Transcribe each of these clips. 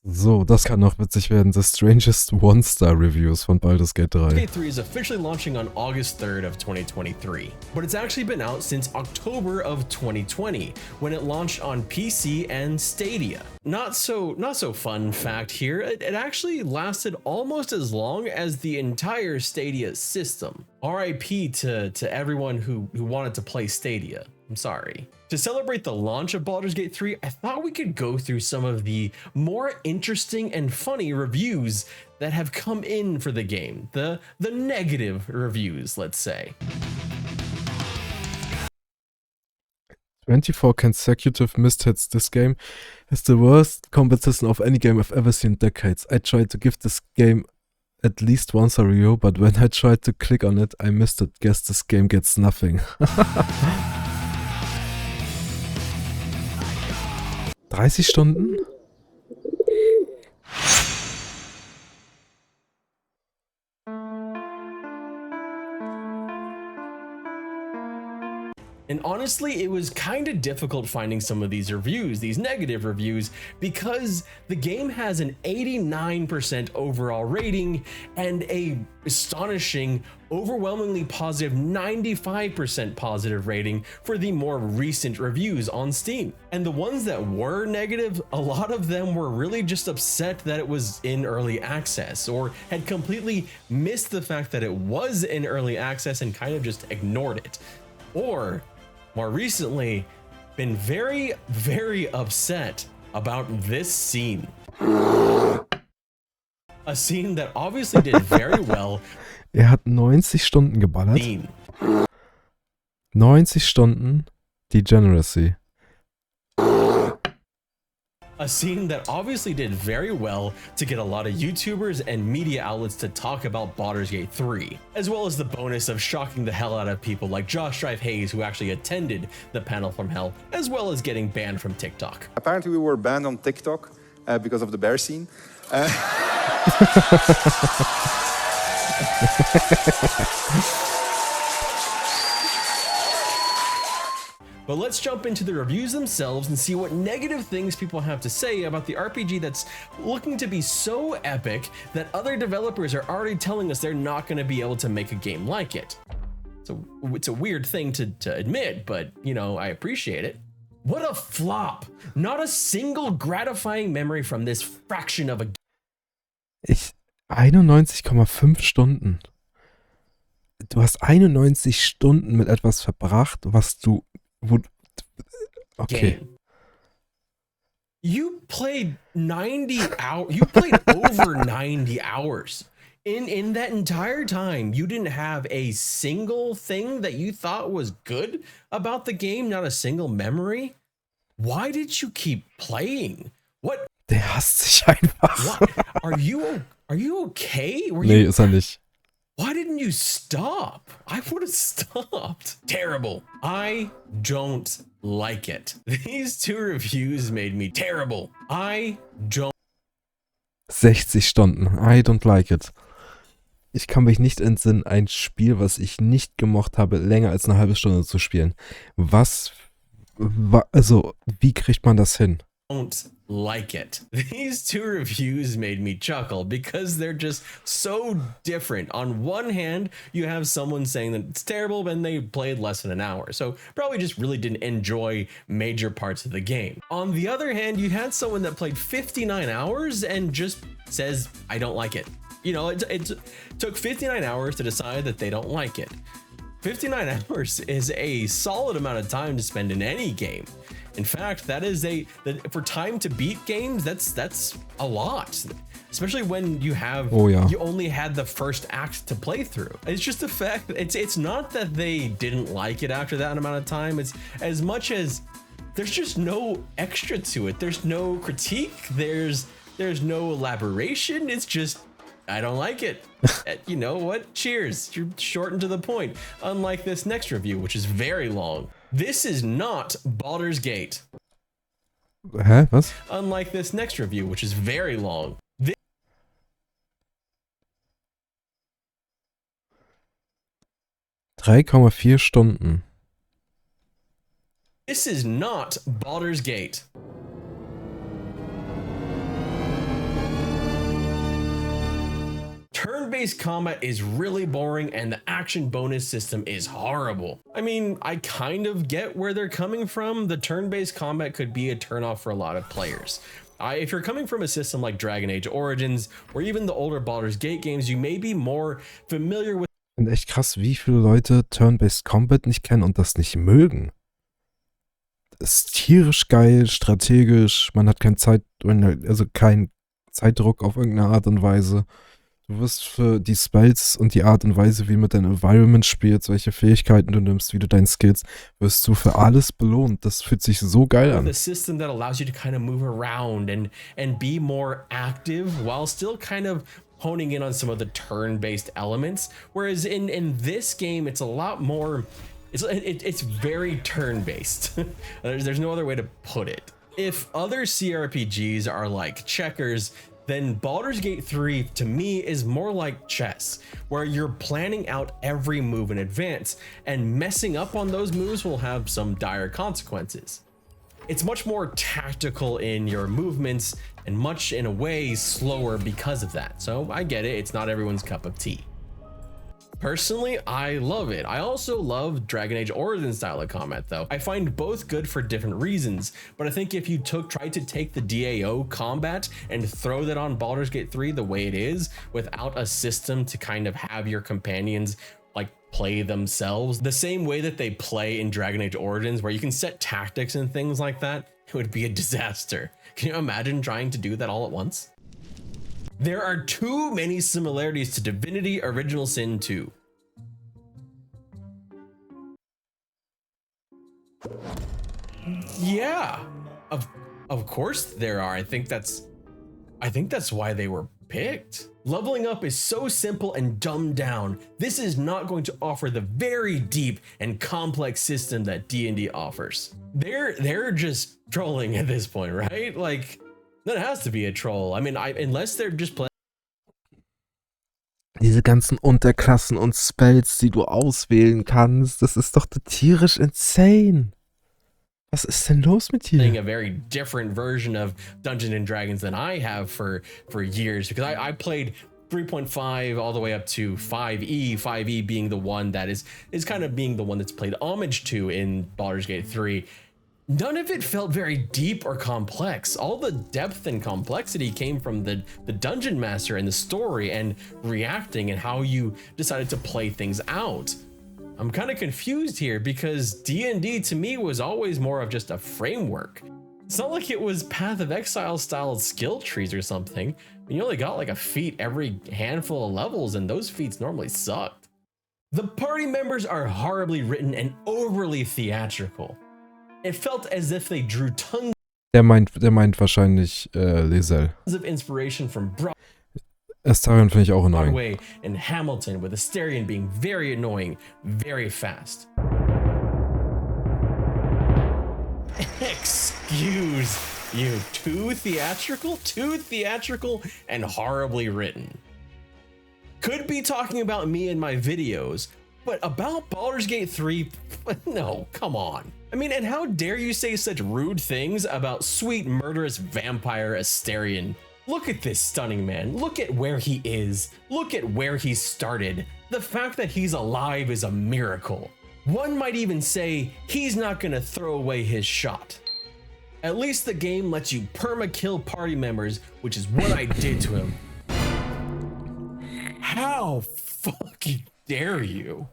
So, das kann noch witzig werden. The Strangest One-Star-Reviews von Baldur's Gate 3. Gate 3 is officially launching on August 3rd of 2023, but it's actually been out since October of 2020, when it launched on PC and Stadia. Not so fun fact here, it actually lasted almost as long as the entire Stadia system. RIP to everyone who wanted to play Stadia. I'm sorry. To celebrate the launch of Baldur's Gate 3, I thought we could go through some of the more interesting and funny reviews that have come in for the game. The negative reviews, let's say. 24 consecutive missed hits. This game is the worst competition of any game I've ever seen in decades. I tried to give this game at least once a review, but when I tried to click on it, I missed it. Guess this game gets nothing. 30 Stunden? And honestly, it was kind of difficult finding some of these reviews, these negative reviews, because the game has an 89% overall rating and a astonishing, overwhelmingly positive 95% positive rating for the more recent reviews on Steam. And the ones that were negative, a lot of them were really just upset that it was in early access, or had completely missed the fact that it was in early access and kind of just ignored it. Or more recently, been very, very upset about this scene. A scene that obviously did very well. Hat 90 Stunden geballert. 90 Stunden Degeneracy. A scene that obviously did very well to get a lot of YouTubers and media outlets to talk about Baldur's Gate 3, as well as the bonus of shocking the hell out of people like Josh Drive Hayes, who actually attended the panel from hell, as well as getting banned from TikTok. Apparently we were banned on TikTok because of the bear scene. But let's jump into the reviews themselves and see what negative things people have to say about the RPG that's looking to be so epic that other developers are already telling us they're not going to be able to make a game like it. So it's a weird thing to admit, but you know, I appreciate it. What a flop! Not a single gratifying memory from this fraction of a game. 91,5 Stunden. Du hast 91 Stunden mit etwas verbracht, was du... Okay. Game. You played 90 hours. You played over 90 hours. In that entire time, you didn't have a single thing that you thought was good about the game, not a single memory. Why did you keep playing? What? Der hasst sich einfach. What? Are you okay? Nee, ist er nicht. Why didn't you stop? I would have stopped. Terrible. I don't like it. These two reviews made me terrible. I don't. 60 Stunden. I don't like it. Ich kann mich nicht entsinnen, ein Spiel, was ich nicht gemocht habe, länger als eine halbe Stunde zu spielen. Also, wie kriegt man das hin? Don't like it. These two reviews made me chuckle because they're just so different. On one hand, you have someone saying that it's terrible when they played less than an hour, so probably just really didn't enjoy major parts of the game. On the other hand, you had someone that played 59 hours and just says, I don't like it. You know, it took 59 hours to decide that they don't like it. 59 hours is a solid amount of time to spend in any game. In fact, that is for time to beat games, that's a lot. Especially when you have, you only had the first act to play through. It's just the fact that it's not that they didn't like it after that amount of time. It's as much as there's just no extra to it. There's no critique. There's no elaboration. It's just, I don't like it. You know what? Cheers. You're short and to the point. Unlike this next review, which is very long. This is not Baldur's Gate. Hä? Was? Unlike this next review, which is very long. 3,4 Stunden. This is not Baldur's Gate. turn-based combat is really boring and the action bonus system is horrible. I mean, I kind of get where they're coming from. The turn-based combat could be a turnoff for a lot of players. If you're coming from a system like Dragon Age Origins or even the older Baldur's Gate games, you may be more familiar with. Ich finde echt krass, wie viele Leute Turn-Based Combat nicht kennen und das nicht mögen. Das ist tierisch geil, strategisch, man hat keinen keinen Zeitdruck auf irgendeine Art und Weise. Du wirst für die Spells und die Art und Weise, wie mit deinem Environment spielst, welche Fähigkeiten du nimmst, wie du deine Skills, wirst du für alles belohnt. Das fühlt sich so geil an. A system that allows you to kind of move around and be more active while still kind of honing in on some of the turn-based elements. Whereas in this game, it's a lot more. It's very turn-based. There's no other way to put it. If other CRPGs are like checkers, then Baldur's Gate 3 to me is more like chess, where you're planning out every move in advance, and messing up on those moves will have some dire consequences. It's much more tactical in your movements and much in a way slower because of that. So I get it, it's not everyone's cup of tea. Personally, I love it. I also love Dragon Age Origins style of combat though. I find both good for different reasons, but I think if you tried to take the DAO combat and throw that on Baldur's Gate 3 the way it is, without a system to kind of have your companions like play themselves the same way that they play in Dragon Age Origins, where you can set tactics and things like that, it would be a disaster. Can you imagine trying to do that all at once? There are too many similarities to Divinity Original Sin 2. Yeah, of course there are. I think that's why they were picked. Leveling up is so simple and dumbed down. This is not going to offer the very deep and complex system that D&D offers. They're just trolling at this point, right? Like, that has to be a troll. I mean, unless they're just playing. Diese ganzen Unterklassen und Spells, die du auswählen kannst, das ist doch tierisch insane. Was ist denn los mit dir? Playing a very different version of Dungeons and Dragons than I have for years, because I played 3.5 all the way up to 5e, 5e being the one that is kind of being the one that's played homage to in Baldur's Gate 3. None of it felt very deep or complex. All the depth and complexity came from the dungeon master and the story and reacting and how you decided to play things out. I'm kind of confused here because D&D to me was always more of just a framework. It's not like it was Path of Exile style skill trees or something. You only got like a feat every handful of levels, and those feats normally sucked. The party members are horribly written and overly theatrical. It felt as if they drew tons Der meint wahrscheinlich Lisel. of inspiration from Astarion finde ich auch annoying. Broadway and Hamilton, with Astarion being very annoying, very fast. Excuse you, too theatrical and horribly written. Could be talking about me in my videos, but about Baldur's Gate 3, no, come on. I mean, and how dare you say such rude things about sweet murderous vampire Astarion? Look at this stunning man. Look at where he is. Look at where he started. The fact that he's alive is a miracle. One might even say he's not gonna throw away his shot. At least the game lets you perma-kill party members, which is what I did to him. How fucking dare you?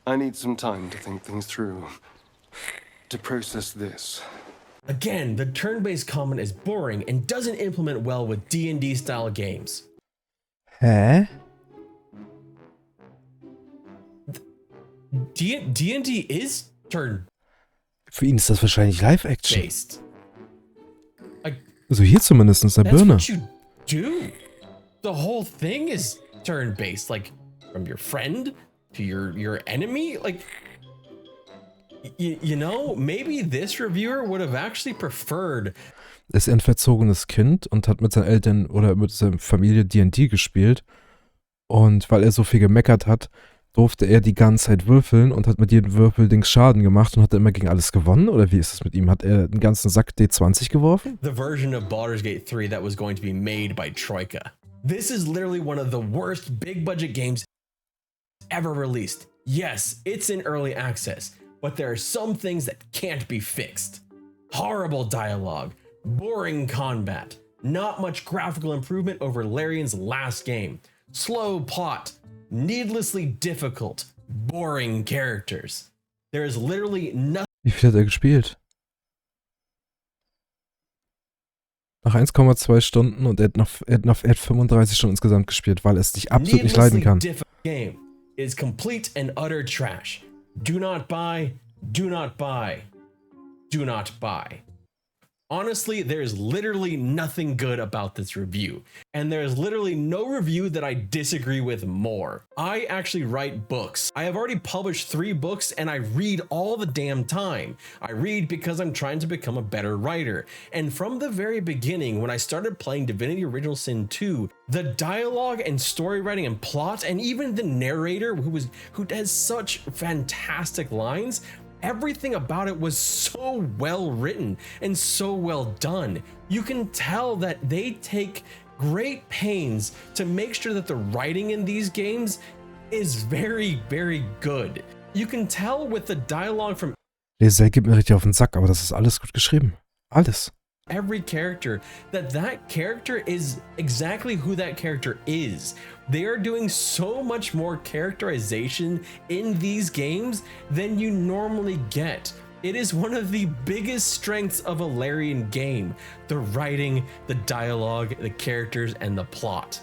I need some time to think things through, to process this. Again, the turn-based combat is boring and doesn't implement well with D&D style games. Hä? D&D is turn-based. Für ihn ist das wahrscheinlich Live-Action. Also hier zumindest der That's Birne. what you do. The whole thing is turn-based, like from your friend to your enemy. Like, you know, maybe this reviewer would have actually preferred. Er ist ein verzogenes Kind und hat mit seinen Eltern oder mit seiner Familie D&D gespielt. Und weil er so viel gemeckert hat, durfte er die ganze Zeit würfeln und hat mit jedem Würfeldings Schaden gemacht und hat er immer gegen alles gewonnen? Oder wie ist es mit ihm? Hat er den ganzen Sack D20 geworfen? The version of Baldur's Gate 3 that was going to be made by Troika. This is literally one of the worst big budget games ever released. Yes, it's in early access, but there are some things that can't be fixed. Horrible dialogue, boring combat, not much graphical improvement over Larian's last game, slow plot, needlessly difficult, boring characters. There is literally nothing. Wie viel hat er gespielt? Nach 1,2 Stunden und er hat 35 Stunden insgesamt gespielt, weil er es sich absolut nicht leiden kann. Game is complete and utter trash. Do not buy, do not buy, do not buy. Honestly, there's literally nothing good about this review, and there's literally no review that I disagree with more. I actually write books. I have already published 3 books, and I read all the damn time. I read because I'm trying to become a better writer. And from the very beginning, when I started playing Divinity Original Sin 2, the dialogue and story writing and plot, and even the narrator who has such fantastic lines, everything about it was so well written and so well done. You can tell that they take great pains to make sure that the writing in these games is very, very good. You can tell with the dialogue from Leser gibt mir richtig auf den Sack, aber das ist alles gut geschrieben. Alles. every character that character is exactly who that character is. They are doing so much more characterization in these games than you normally get. It is one of the biggest strengths of a Larian game. The writing, the dialogue, the characters, and the plot.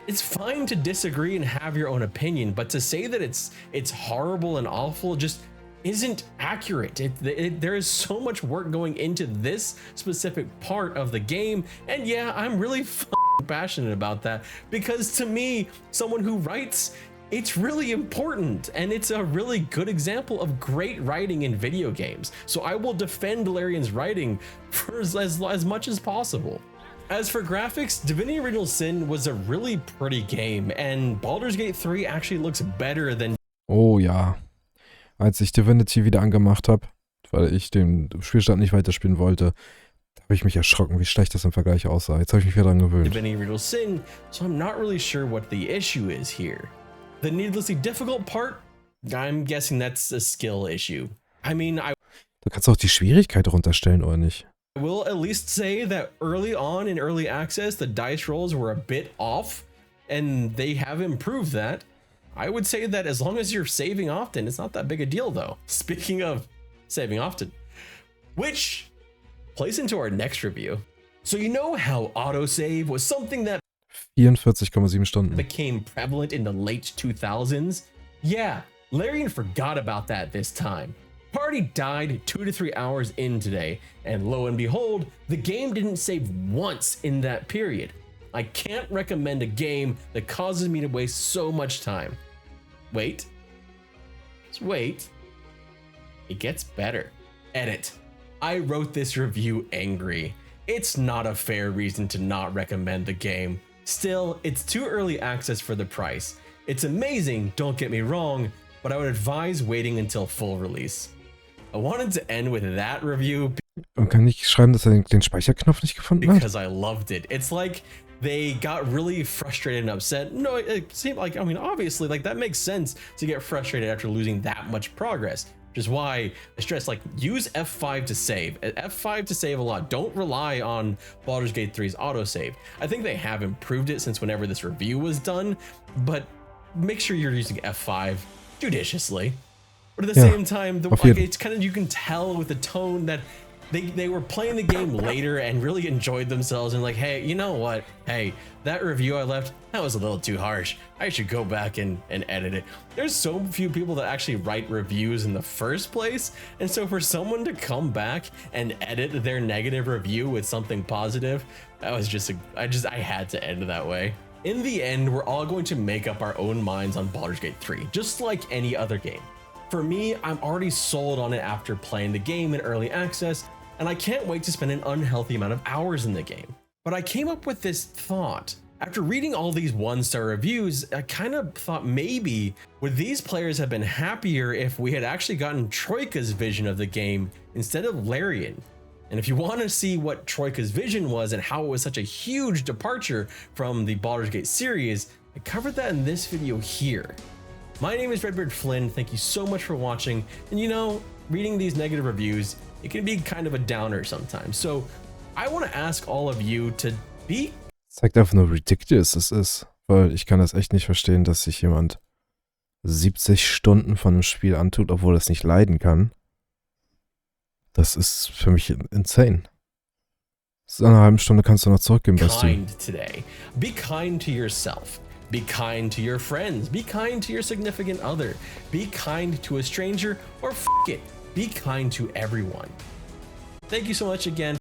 It's fine to disagree and have your own opinion, but to say that it's horrible and awful just isn't accurate. There is so much work going into this specific part of the game, and yeah, I'm really passionate about that because to me, someone who writes, it's really important, and it's a really good example of great writing in video games. So I will defend Larian's writing for as much as possible. As for graphics, Divinity Original Sin was a really pretty game, and Baldur's Gate 3 actually looks better than. Oh ja. Als ich Divinity wieder angemacht habe, weil ich den Spielstand nicht weiterspielen wollte, da habe ich mich erschrocken, wie schlecht das im Vergleich aussah. Jetzt habe ich mich wieder dran gewöhnt. Divinity Original Sin, so I'm not really sure what the issue is here. The needlessly difficult part, I'm guessing that's a skill issue. I mean, Du kannst auch die Schwierigkeit runterstellen, oder nicht? I will at least say that early on in early access, the dice rolls were a bit off, and they have improved that. I would say that as long as you're saving often, it's not that big a deal though. Speaking of saving often, which plays into our next review. So you know how autosave was something that 44,7 Stunden. became prevalent in the late 2000s? Yeah, Larian forgot about that this time. Party died 2 to 3 hours in today, and lo and behold, the game didn't save once in that period. I can't recommend a game that causes me to waste so much time. Wait. Just wait. It gets better. Edit. I wrote this review angry. It's not a fair reason to not recommend the game. Still, it's too early access for the price. It's amazing, don't get me wrong, but I would advise waiting until full release. I wanted to end with that review Man kann nicht schreiben, dass er den Speicherknopf nicht gefunden hat? because I loved it. It's like they got really frustrated and upset. No, it seemed like, I mean, obviously, like that makes sense to get frustrated after losing that much progress, which is why I stress, like, use F5 to save. F5 to save a lot. Don't rely on Baldur's Gate 3's autosave. I think they have improved it since whenever this review was done, but make sure you're using F5 judiciously. But at the same time, it's kind of, you can tell with the tone that they were playing the game later and really enjoyed themselves and like, hey, you know what? Hey, that review I left, that was a little too harsh. I should go back and edit it. There's so few people that actually write reviews in the first place. And so for someone to come back and edit their negative review with something positive, that was just, I had to end that way. In the end, we're all going to make up our own minds on Baldur's Gate 3, just like any other game. For me, I'm already sold on it after playing the game in early access, and I can't wait to spend an unhealthy amount of hours in the game. But I came up with this thought. After reading all these 1-star reviews, I kind of thought maybe would these players have been happier if we had actually gotten Troika's vision of the game instead of Larian? And if you want to see what Troika's vision was and how it was such a huge departure from the Baldur's Gate series, I covered that in this video here. My name is Redbeard Flynn. Thank you so much for watching. And you know, reading these negative reviews, it can be kind of a downer sometimes. So I want to ask all of you to be... Zeigt einfach nur, wie ridiculous es ist. Weil ich kann das echt nicht verstehen, dass sich jemand 70 Stunden von einem Spiel antut, obwohl er es nicht leiden kann. Das ist für mich insane. So eine halbe Stunde kannst du noch zurückgeben, Basti. Kind today. Be kind to yourself. Be kind to your friends. Be kind to your significant other. Be kind to a stranger, or f it. Be kind to everyone. Thank you so much again.